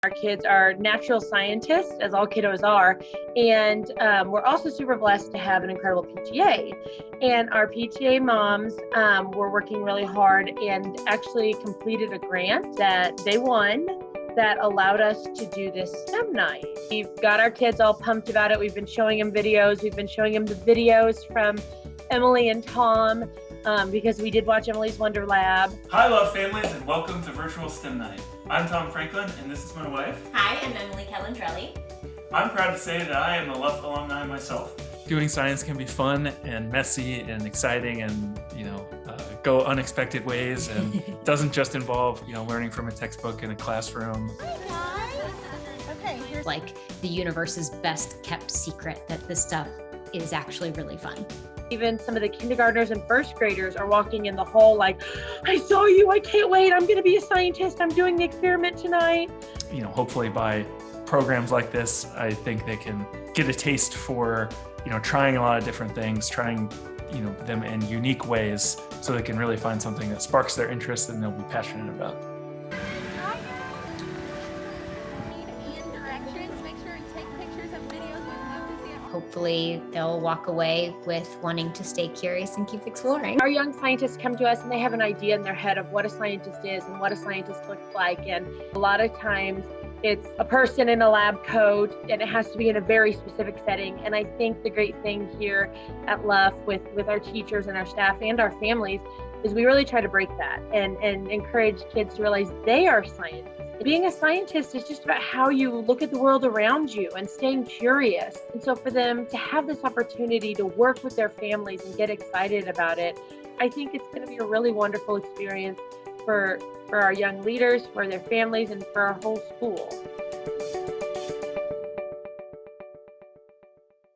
Our kids are natural scientists, as all kiddos are, and we're also super blessed to have an incredible PTA. And our PTA moms were working really hard and actually completed a grant that they won that allowed us to do this STEM night. We've got our kids all pumped about it. We've been showing them videos. We've been showing them the videos from Emily and Tom because we did watch Emily's Wonder Lab. Hi, Luff families, and welcome to Virtual STEM Night. I'm Tom Franklin, and this is my wife. Hi, I'm Emily Calandrelli. I'm proud to say that I am a Luff alumni myself. Doing science can be fun and messy and exciting and, go unexpected ways, and it doesn't just involve, learning from a textbook in a classroom. Hi, guys. Okay, like the universe's best kept secret that this stuff is actually really fun. Even some of the kindergartners and first graders are walking in the hall like, I saw you, I can't wait, I'm gonna be a scientist, I'm doing the experiment tonight. Hopefully by programs like this, I think they can get a taste for, trying a lot of different things, trying, them in unique ways so they can really find something that sparks their interest and they'll be passionate about. Hopefully they'll walk away with wanting to stay curious and keep exploring. Our young scientists come to us and they have an idea in their head of what a scientist is and what a scientist looks like. And a lot of times it's a person in a lab coat and it has to be in a very specific setting. And I think the great thing here at Luff with our teachers and our staff and our families is we really try to break that and encourage kids to realize they are scientists. Being a scientist is just about how you look at the world around you and staying curious. And so for them to have this opportunity to work with their families and get excited about it, I think it's going to be a really wonderful experience for our young leaders, for their families, and for our whole school.